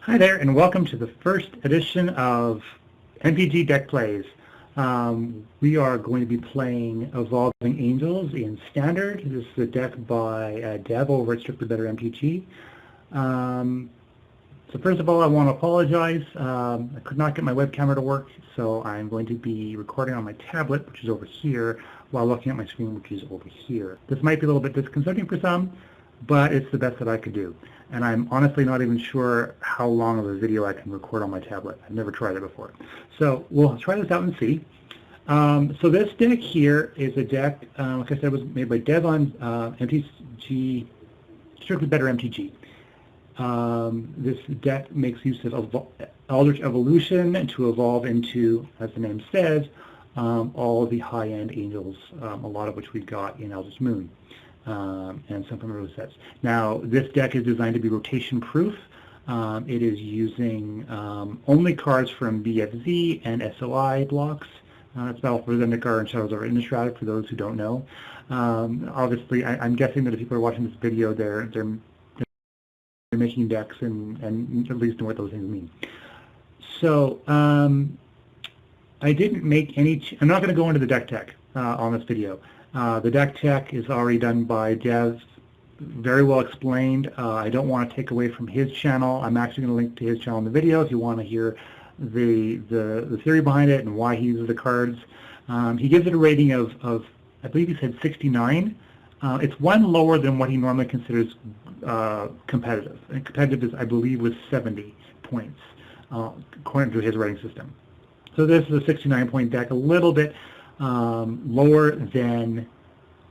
Hi there, and welcome to the first edition of MTG Deck Plays. We are going to be playing Evolving Angels in Standard. This is a deck by Dev over at Strictly Better MTG. So first of all, I want to apologize. I could not get my web camera to work, so I'm going to be recording on my tablet, which is over here, while looking at my screen, which is over here. This might be a little bit disconcerting for some, but it's the best that I could do. And I'm honestly not even sure how long of a video I can record on my tablet. I've never tried it before. So we'll try this out and see. So this deck here is a deck, like I said, was made by Dev on MTG, Strictly Better MTG. This deck makes use of Eldritch Evolution to evolve into, as the name says, all the high-end angels, a lot of which we got in Eldritch Moon. And some from early sets. Now, this deck is designed to be rotation-proof. It is using only cards from BFZ and SOI blocks. It's Battle for Zendikar and Shadows over Innistrad, for those who don't know. Obviously, I'm guessing that if people are watching this video, they're making decks and at least know what those things mean. So, I didn't make any... I'm not going to go into the deck tech on this video. The deck tech is already done by Dev, very well explained. I don't want to take away from his channel. I'm actually going to link to his channel in the video if you want to hear the theory behind it and why he uses the cards. He gives it a rating of I believe he said 69. It's one lower than what he normally considers competitive. And competitive is, I believe, was 70 points according to his rating system. So this is a 69-point deck, a little bit lower than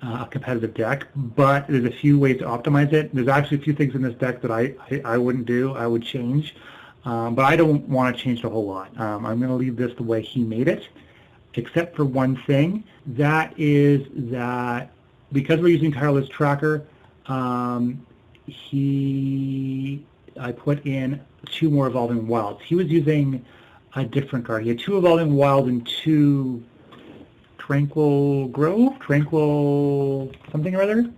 a competitive deck, but there's a few ways to optimize it. There's actually a few things in this deck that I wouldn't do, I would change, but I don't want to change a whole lot. I'm going to leave this the way he made it, except for one thing. That is that because we're using Tireless Tracker, I put in 2 more Evolving Wilds. He was using a different card. He had 2 Evolving Wilds and 2 Tranquil Grove? Tranquil something or other?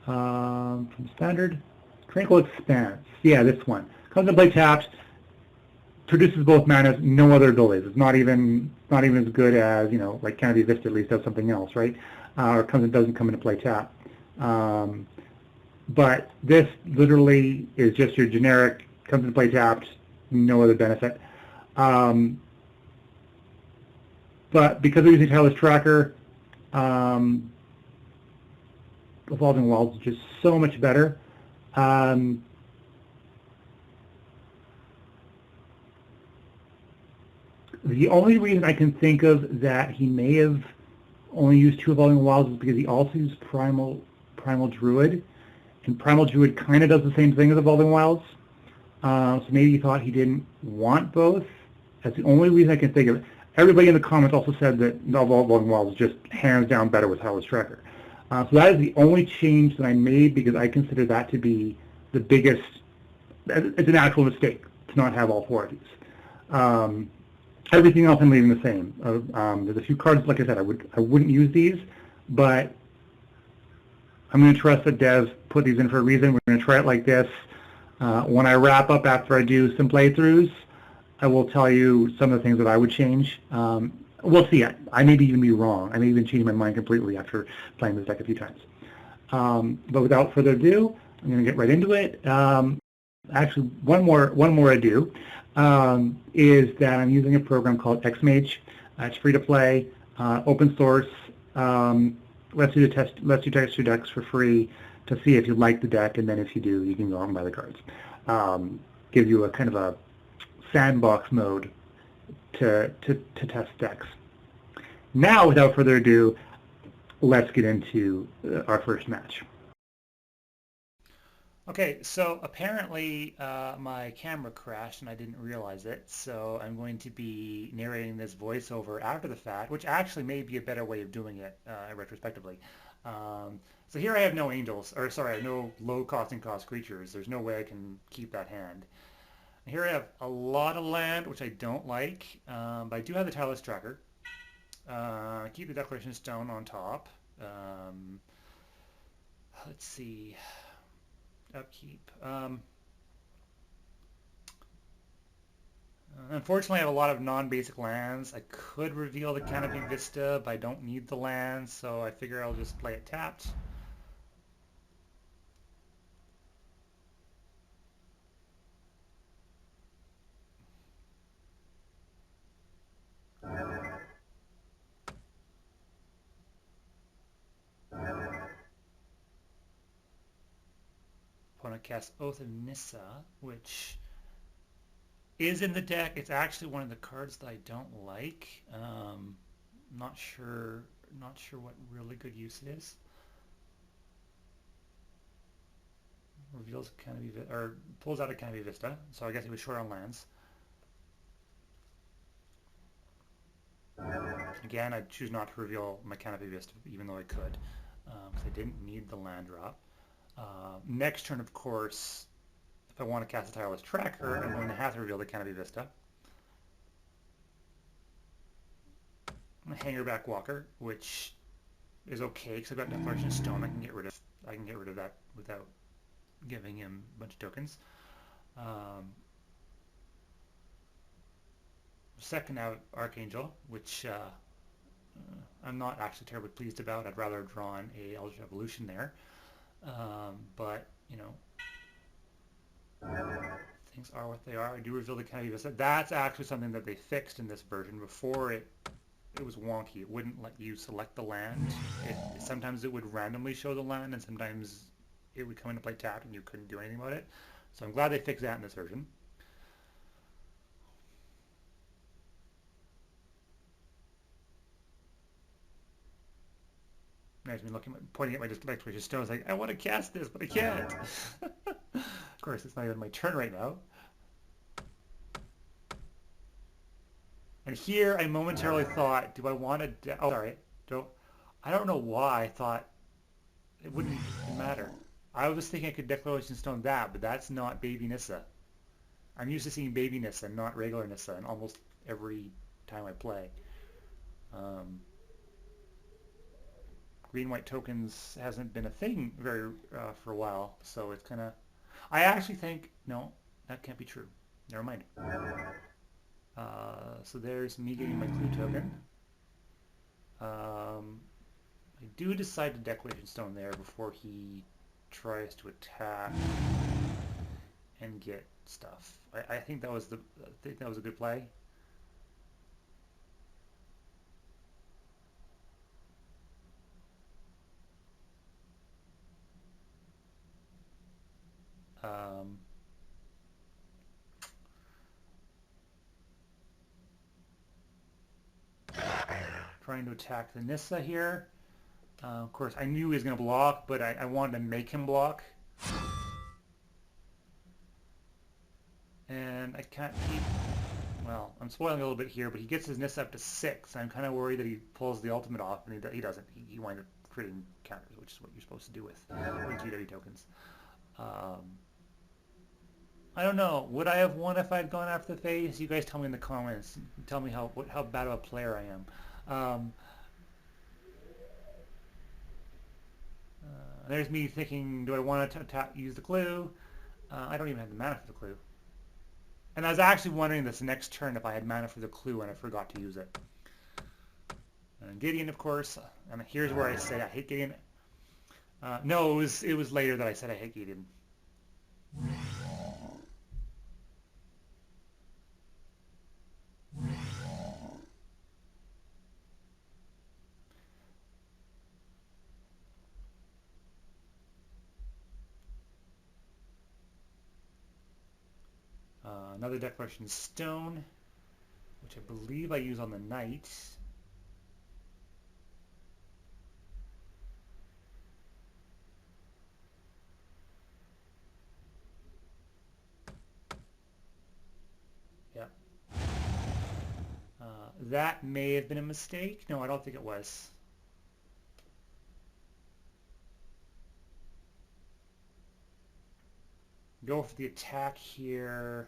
From Standard? Tranquil Expanse. Yeah, this one. Comes in play tapped, produces both manas, no other abilities. It's not even as good as, you know, like Canopy Vista at least does something else, right? Or doesn't come into play tap. But this literally is just your generic, comes into play tapped, no other benefit. But because we're using Tireless Tracker, Evolving Wilds is just so much better. The only reason I can think of that he may have only used 2 Evolving Wilds is because he also used Primal Druid, and Primal Druid kind of does the same thing as Evolving Wilds. So maybe he thought he didn't want both. That's the only reason I can think of it. Everybody in the comments also said that Evolving Wilds is just hands down better with Tireless Tracker. So that is the only change that I made because I consider that to be the biggest. It's an actual mistake to not have all 4 of these. Everything else I'm leaving the same. There's a few cards, like I said, I wouldn't use these, but I'm going to trust that Dev put these in for a reason. We're going to try it like this. When I wrap up after I do some playthroughs, I will tell you some of the things that I would change. We'll see. I may even be wrong. I may even change my mind completely after playing this deck a few times. But without further ado, I'm going to get right into it. Actually, one more ado is that I'm using a program called XMage. It's free to play, open source. Lets you test your decks for free to see if you like the deck, and then if you do, you can go out and buy the cards. Gives you a kind of a sandbox mode to test decks. Now, without further ado, let's get into our first match. Okay, so apparently my camera crashed and I didn't realize it, so I'm going to be narrating this voiceover after the fact, which actually may be a better way of doing it retrospectively. So here I have no angels, or sorry, I have no low costing cost creatures. There's no way I can keep that hand. Here I have a lot of land, which I don't like, but I do have the Tireless Tracker. Keep the Declaration Stone on top. Let's see. Upkeep. Unfortunately, I have a lot of non-basic lands. I could reveal the Canopy Vista, but I don't need the lands, so I figure I'll just play it tapped. Opponent casts Oath of Nissa, which is in the deck. It's actually one of the cards that I don't like. Not sure what really good use it is. Reveals Canopy or pulls out a Canopy Vista, so I guess he was short on lands. Again, I choose not to reveal my Canopy Vista, even though I could, because I didn't need the land drop. Next turn, of course, if I want to cast a Tireless Tracker, I'm going to have to reveal the Canopy Vista. Hangerback Walker, which is okay because I've got Declaration Stone. I can get rid of that without giving him a bunch of tokens. Second out Archangel, which I'm not actually terribly pleased about. I'd rather have drawn a Eldritch Evolution there. But, you know, things are what they are. I do reveal the Canopy Vista. That's actually something that they fixed in this version. Before it was wonky. It wouldn't let you select the land. Sometimes it would randomly show the land, and sometimes it would come into play tapped and you couldn't do anything about it. So I'm glad they fixed that in this version. Nice me pointing at my Declaration Stone. It's like, I want to cast this, but I can't. Of course, it's not even my turn right now. And here I momentarily thought, do I want to... Oh, sorry. I don't know why I thought it wouldn't matter. I was thinking I could Declaration Stone that, but that's not Baby Nissa. I'm used to seeing Baby Nissa, not regular Nissa, in almost every time I play. Green-white tokens hasn't been a thing for a while, so it's kind of... I actually think... No, that can't be true. Never mind. So there's me getting my clue token. I do decide to Declaration Stone there before he tries to attack and get stuff. I think that was a good play. Trying to attack the Nissa here. Of course, I knew he was going to block, but I wanted to make him block. And I can't keep... Well, I'm spoiling a little bit here, but he gets his Nissa up to 6. I'm kind of worried that he pulls the ultimate off, and he doesn't. He winds up creating counters, which is what you're supposed to do with GW tokens. I don't know. Would I have won if I'd gone after the face? You guys tell me in the comments. Tell me how bad of a player I am. There's me thinking, do I want to use the clue? I don't even have the mana for the clue. And I was actually wondering this next turn if I had mana for the clue and I forgot to use it. And Gideon, of course. And here's where I say I hate Gideon. No, it was later that I said I hate Gideon. Another Declaration Stone, which I believe I use on the Knight. Yeah. That may have been a mistake. No, I don't think it was. Go for the attack here.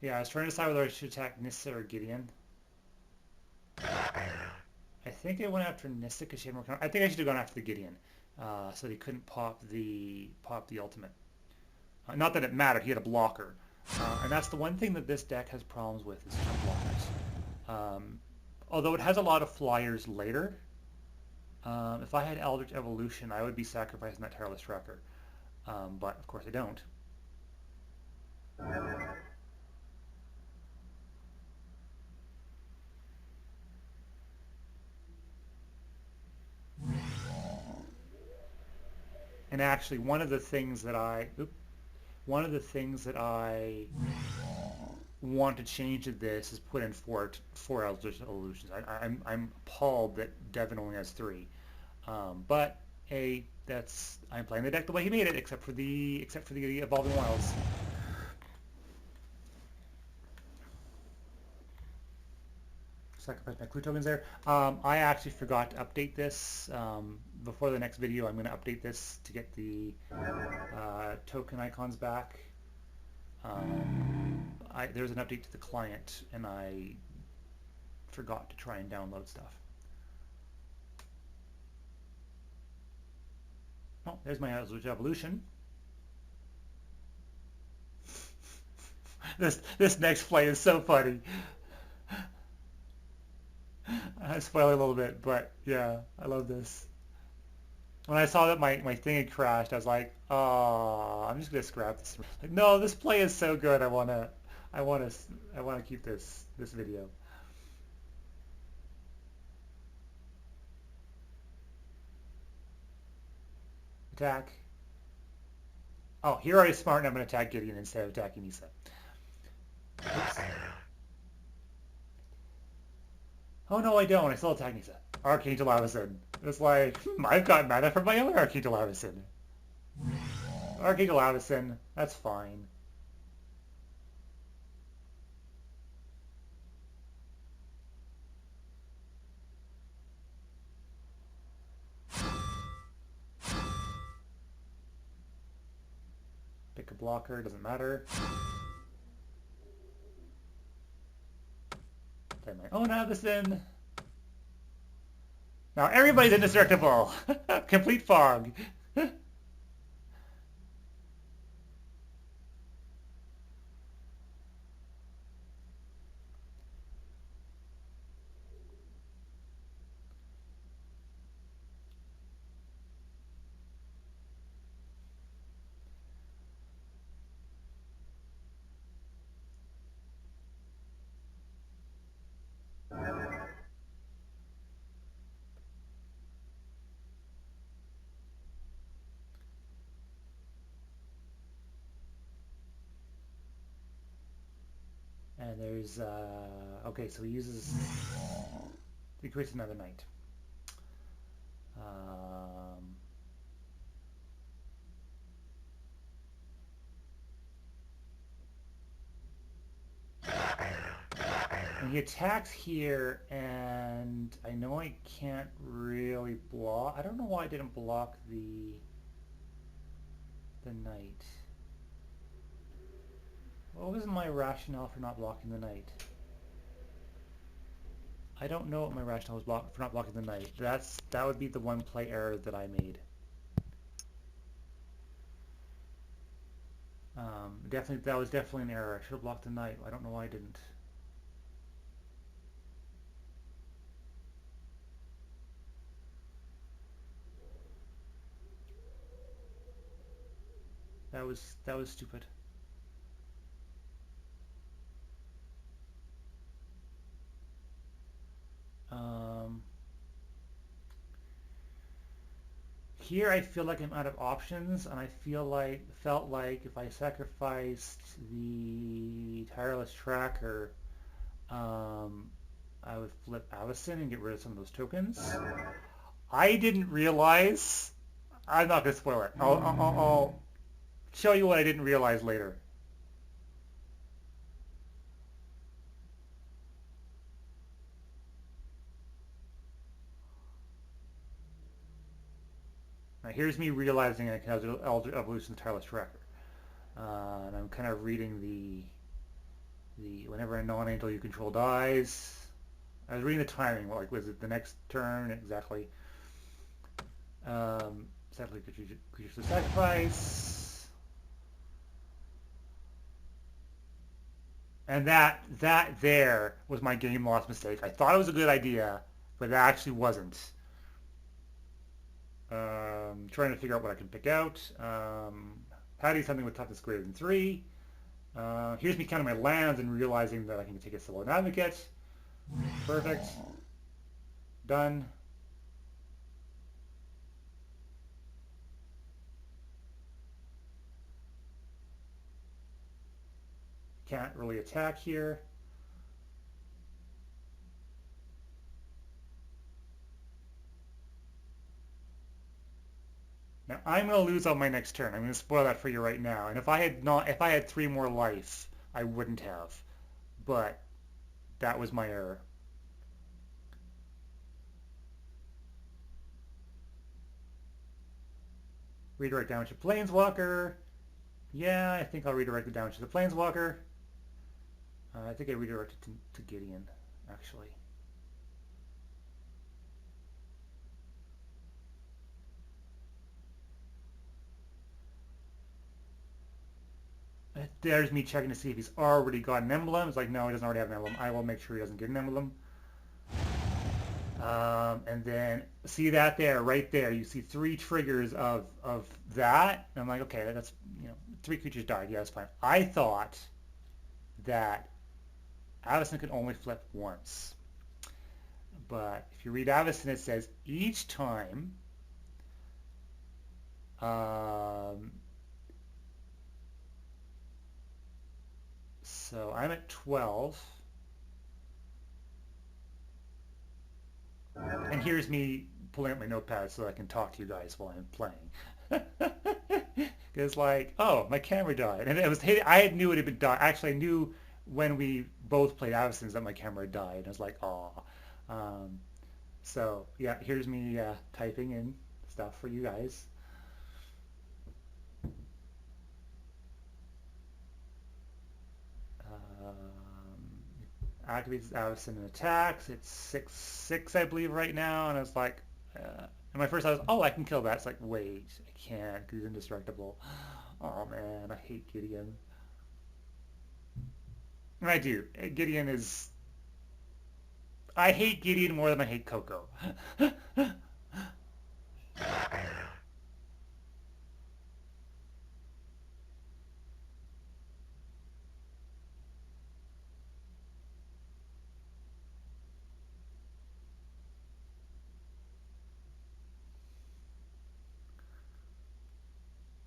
Yeah, I was trying to decide whether I should attack Nissa or Gideon. I think I went after Nissa because she had more... I think I should have gone after the Gideon. so he couldn't pop the ultimate. Not that it mattered, he had a blocker. And that's the one thing that this deck has problems with is turn blockers. Although it has a lot of flyers later, if I had Eldritch Evolution, I would be sacrificing that Tireless Tracker. But of course I don't. And actually, one of the things that I want to change to this is put in four Eldritch Evolutions. I'm appalled that Devin only has 3, but I'm playing the deck the way he made it, except for the Evolving Wilds. Sacrifice my clue tokens there. I actually forgot to update this. Before the next video, I'm going to update this to get the token icons back. There's an update to the client, and I forgot to try and download stuff. Oh, there's my Eldritch Evolution. This next play is so funny. I spoil it a little bit, but yeah, I love this. When I saw that my thing had crashed, I was like, "Oh, I'm just gonna scrap this." Like, no, this play is so good. I wanna keep this video. Attack. Oh, here I smart and I'm gonna attack Gideon instead of attacking Nisa. Oops. Oh no, I don't. I still attack Nisa. Archangel Avacyn. It's like, I've got mana from my other Archangel Avacyn. Archangel Avacyn, that's fine. Pick a blocker, doesn't matter. Oh, Avacyn! Now everybody's indestructible! Complete fog! And there's, okay, so he creates another knight. And he attacks here, and I know I can't really block. I don't know why I didn't block the knight. What was my rationale for not blocking the knight? I don't know what my rationale was for not blocking the knight. That would be the one play error that I made. That was definitely an error. I should have blocked the knight. I don't know why I didn't. That was stupid. Here I feel like I'm out of options, and I felt like if I sacrificed the Tireless Tracker, I would flip Avacyn and get rid of some of those tokens. I didn't realize. I'm not gonna spoil it. I'll show you what I didn't realize later. Now here's me realizing I can have the Eldritch Evolution Tireless Tracker. And I'm kind of reading the whenever a non-angel you control dies. I was reading the timing, like was it the next turn exactly? Sadly, creatures to sacrifice. And that there was my game loss mistake. I thought it was a good idea, but it actually wasn't. Trying to figure out what I can pick out. Patty something with toughness greater than 3. Here's me counting my lands and realizing that I can take a Solo Advocate. Perfect. Done. Can't really attack here. Now I'm going to lose on my next turn. I'm going to spoil that for you right now. And if I had 3 more life, I wouldn't have. But that was my error. Redirect damage to Planeswalker. Yeah, I think I'll redirect the damage to the Planeswalker. I think I redirected to Gideon, actually. There's me checking to see if he's already got an emblem. It's like, no, he doesn't already have an emblem. I will make sure he doesn't get an emblem. And then see that there, right there. You see 3 triggers of that. And I'm like, okay, that's, 3 creatures died. Yeah, that's fine. I thought that Avacyn could only flip once. But if you read Avacyn, it says each time so I'm at 12. And here's me pulling up my notepad so I can talk to you guys while I'm playing. It's like, oh, my camera died. And I knew it had been died. Actually, I knew when we both played Avacyn that my camera died. And I was like, aw. So, yeah, here's me typing in stuff for you guys. Activates Avacyn and attacks. It's 6/6, I believe, right now. And I was like, and my first thought was, oh, I can kill that. It's like, wait, I can't because he's indestructible. Oh, man, I hate Gideon. And I do. Gideon is... I hate Gideon more than I hate Coco.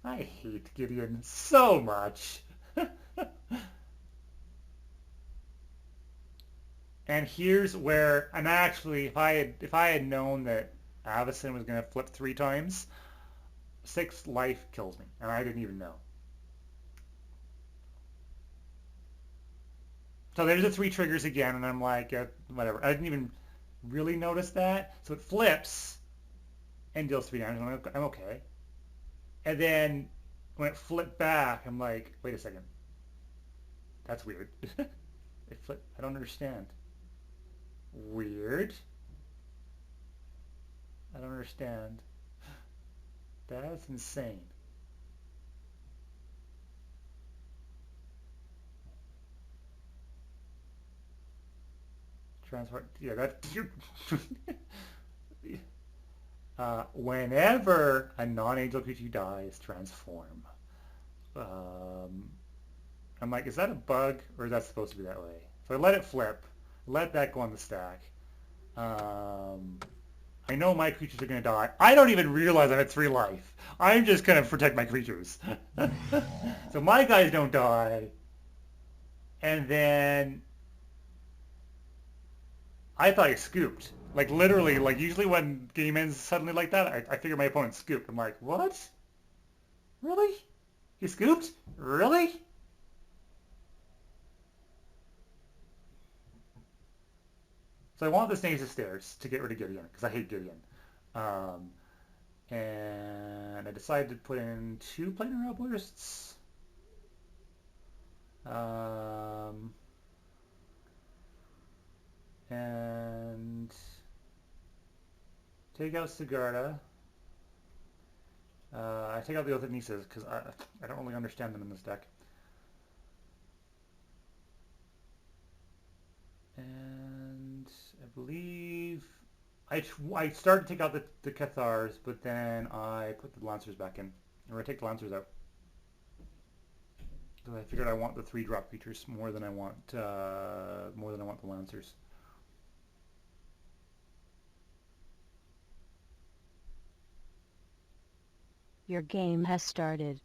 I hate Gideon so much. And here's where, and actually, if I had known that Avacyn was going to flip 3 times, 6 life kills me, and I didn't even know. So there's the 3 triggers again, and I'm like, whatever. I didn't even really notice that. So it flips and deals 3 damage. I'm okay. And then when it flipped back, I'm like, wait a second. That's weird. It flipped. I don't understand. Weird. I don't understand. That's insane. Transport. Yeah, that. Whenever a non-angel creature dies, transform. I'm like, is that a bug or is that supposed to be that way? So I let it flip. Let that go on the stack. I know my creatures are going to die. I don't even realize I'm at 3 life. I'm just going to protect my creatures. So my guys don't die. And then I thought I scooped. Like literally, like usually when game ends suddenly like that, I figure my opponent scooped. I'm like, what? Really? You scooped? Really? So I want the Snake's Stairs to get rid of Gideon, because I hate Gideon. And I decided to put in 2 Planar Outbursts. And take out Sigarda. I take out the other nieces because I don't really understand them in this deck. And I believe I started to take out the Cathars, but then I put the Lancers back in. Or I take the Lancers out. Because I figured I want the 3-drop creatures more than I want the Lancers. Your game has started.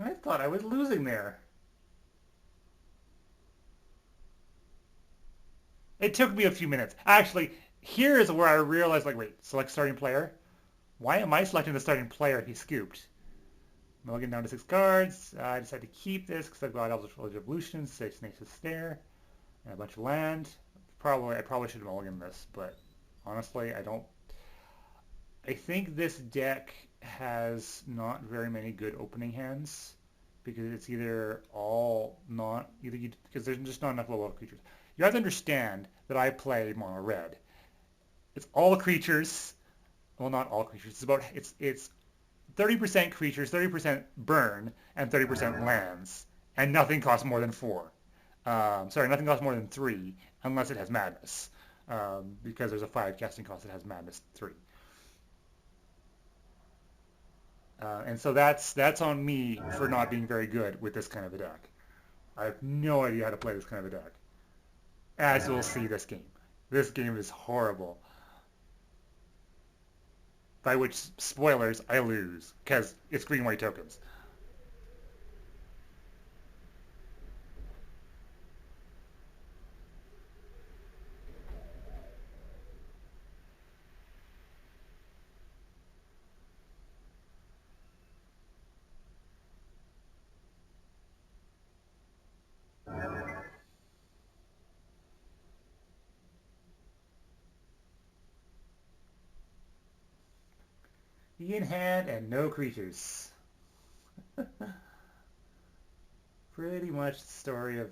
I thought I was losing there. It took me a few minutes. Actually, here is where I realized, like, wait, select starting player? Why am I selecting the starting player he scooped? Mulligan down to 6 cards. I decided to keep this because I've got Eldritch Evolution, 6 Nace's Snare, and a bunch of land. I probably should have mulliganed this, but honestly, I don't. I think this deck has not very many good opening hands because it's either all not either you, because there's just not enough low level creatures. You have to understand that I play mono red. It's all creatures. Well, not all creatures. It's 30% creatures, 30% burn, and 30% lands, and nothing costs more than 4. Sorry, nothing costs more than 3 unless it has madness, because there's a 5 casting cost that has madness 3. And so that's on me for not being very good with this kind of a deck. I have no idea how to play this kind of a deck. As you'll see this game. This game is horrible. By which, spoilers, I lose. Because it's green-white tokens. In hand and no creatures. Pretty much the story of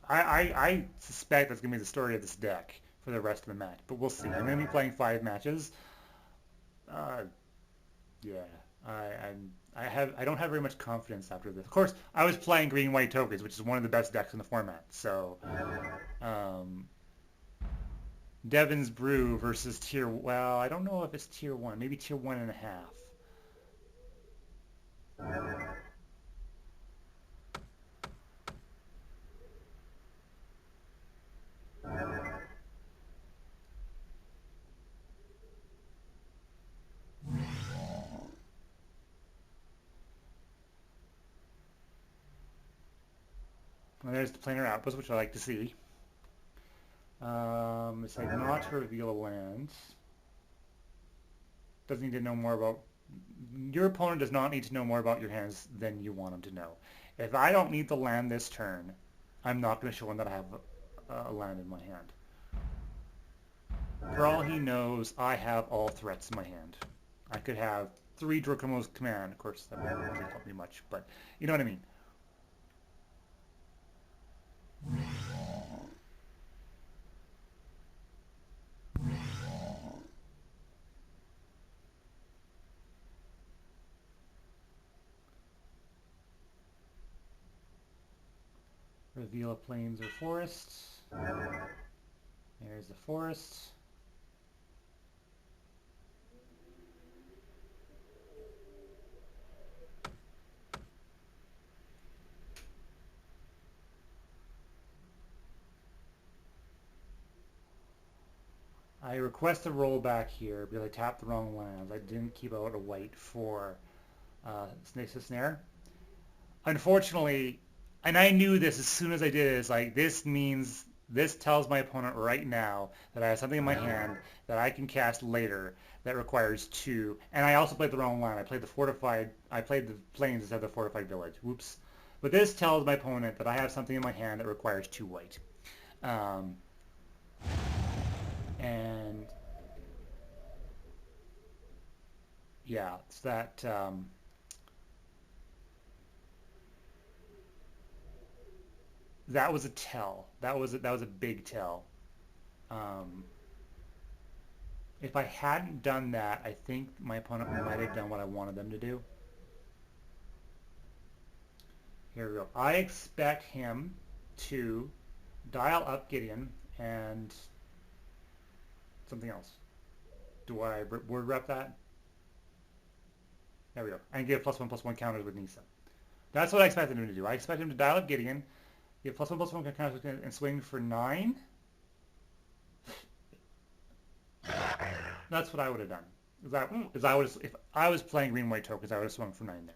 I suspect that's going to be the story of this deck for the rest of the match. But we'll see. I'm going to be playing 5 matches. Uh, yeah, I don't have very much confidence after this. Of course, I was playing green white tokens, which is one of the best decks in the format. So, um, Devin's Brew versus tier. Well, I don't know if it's tier 1. Maybe tier 1.5. Well, there's the planar outpost, which I like to see. Decide not to reveal a land. Doesn't need to know more about. Your opponent does not need to know more about your hands than you want him to know. If I don't need the land this turn, I'm not going to show him that I have a land in my hand. For all he knows, I have all threats in my hand. I could have 3 Dracomo's Command. Of course, that won't really help me much, but you know what I mean. Reveal a plains or forest. There's the forest. I request a rollback here because I tapped the wrong lands. I didn't keep out a white for Snake's Snare. Unfortunately, and I knew this as soon as I did it, it's like this tells my opponent right now that I have something in my hand that I can cast later that requires 2. And I also played the wrong line. I played the plains instead of the fortified village. Whoops. But this tells my opponent that I have something in my hand that requires 2 white. Um, and yeah, it's that. That was a tell. That was a big tell. Um, If I hadn't done that, I think my opponent might have done what I wanted them to do. Here we go. I expect him to dial up Gideon and something else. Do I word rep that? There we go. And give +1/+1 counters with Nisa. That's what I expected him to do. I expect him to dial up Gideon, give +1/+1 counters and swing for 9. That's what I would have done. If I was playing green-white tokens, I would have swung for 9 there.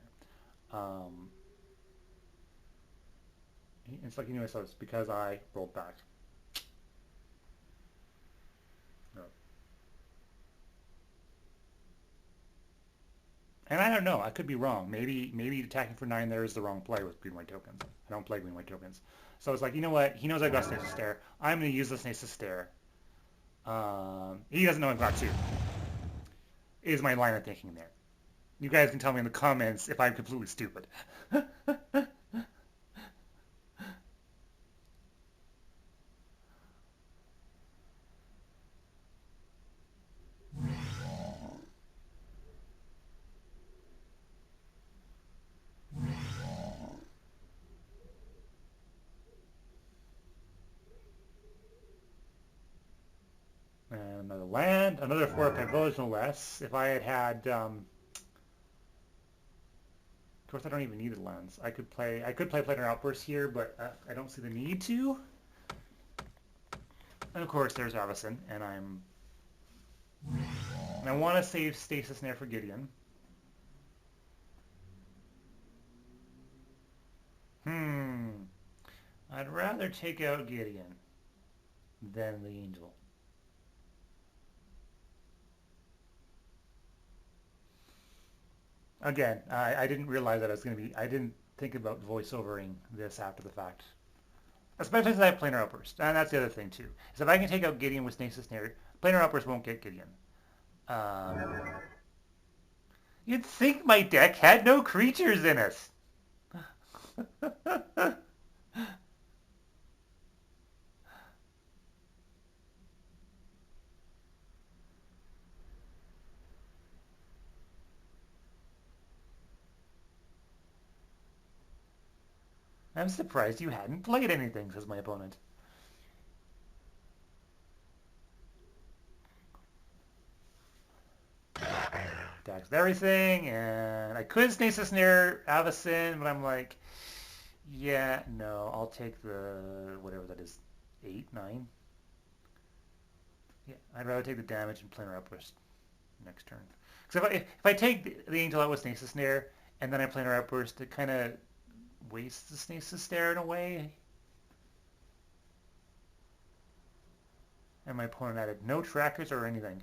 It's like, so it's because I rolled back. No. And I don't know. I could be wrong. Maybe attacking for 9 there is the wrong play with green-white tokens. I don't play green-white tokens. So it's like, you know what? He knows I've got Stasis Stare. I'm going to use the Stasis Stare. He doesn't know I've got 2. Is my line of thinking there. You guys can tell me in the comments if I'm completely stupid. And another land, another 4-pet village no less. If I had of course I don't even need the lands. I could play Planar Outburst here, but I don't see the need to. And of course there's Avacyn, and I want to save Stasis Snare for Gideon. I'd rather take out Gideon than the Angel. Again, I didn't realize that I didn't think about voiceovering this after the fact. Especially since I have Planar Outburst. And that's the other thing too. Is if I can take out Gideon with Stasis Snare, Planar Outburst won't get Gideon. You'd think my deck had no creatures in it. I'm surprised you hadn't played anything, says my opponent. Attacks with everything, and I could Stasis Snare Avacyn, but I'm like, yeah, no, I'll take the, whatever that is, 8, 9? Yeah, I'd rather take the damage and Planar Outburst next turn. Because if I take the Angel out with Stasis Snare, and then I Planar Outburst, it kind of wastes the Stasis Stare in a way. And my opponent added no trackers or anything.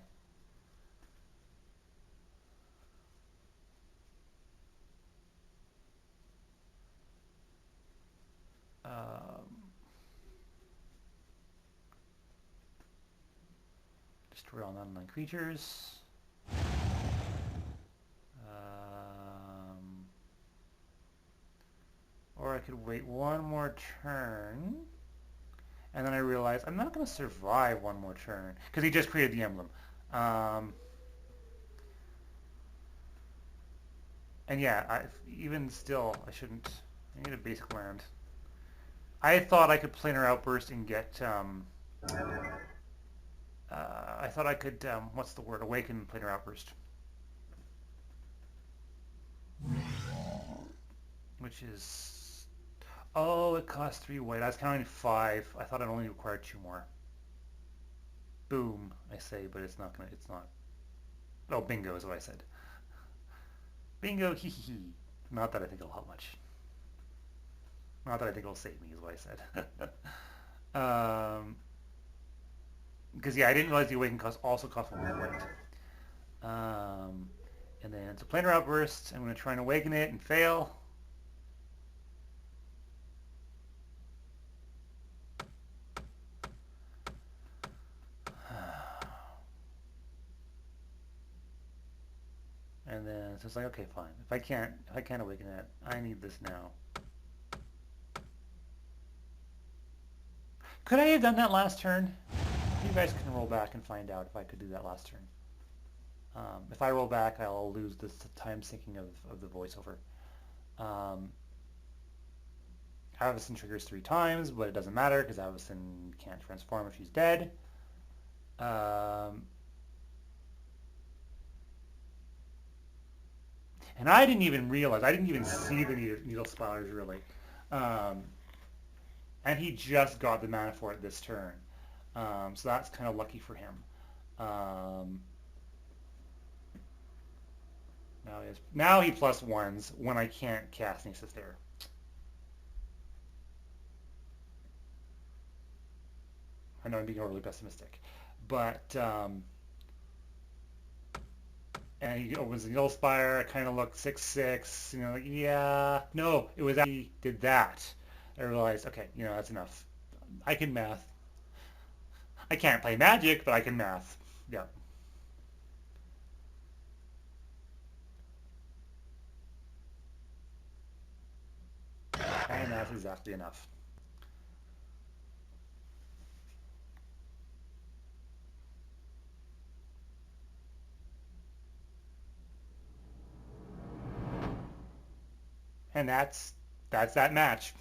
Destroy all non-land creatures. Or I could wait one more turn. And then I realize I'm not going to survive one more turn. Because he just created the emblem. And yeah, even still, I shouldn't. I need a basic land. I thought I could Planar Outburst and get... I thought I could, what's the word? Awaken Planar Outburst. Which is... Oh, it costs 3 white. I was counting 5. I thought it only required 2 more. Boom, I say, but it's not. Oh, bingo is what I said. Bingo, hee hee hee. Not that I think it'll help much. Not that I think it'll save me is what I said. Because yeah, I didn't realize the Awaken also cost 1 more white. And then, so Planar Outburst, I'm going to try and Awaken it and fail. And then so it's like, okay, fine. If I can't Awaken it, I need this now. Could I have done that last turn? You guys can roll back and find out if I could do that last turn. If I roll back, I'll lose this time syncing of the voiceover. Avacyn triggers 3 times, but it doesn't matter because Avacyn can't transform if she's dead. And I didn't even realize, I didn't even see the needle spirals really. And he just got the mana for it this turn. So that's kind of lucky for him. Now he plus ones when I can't cast Nieces there. I know I'm being overly pessimistic, but and he opens the Needle Spire. I kind of looked 6/6. You know, like, yeah, no, it was after he did that. I realized, okay, you know, that's enough. I can math. I can't play Magic, but I can math. Yeah. And that's exactly enough. And that's that match.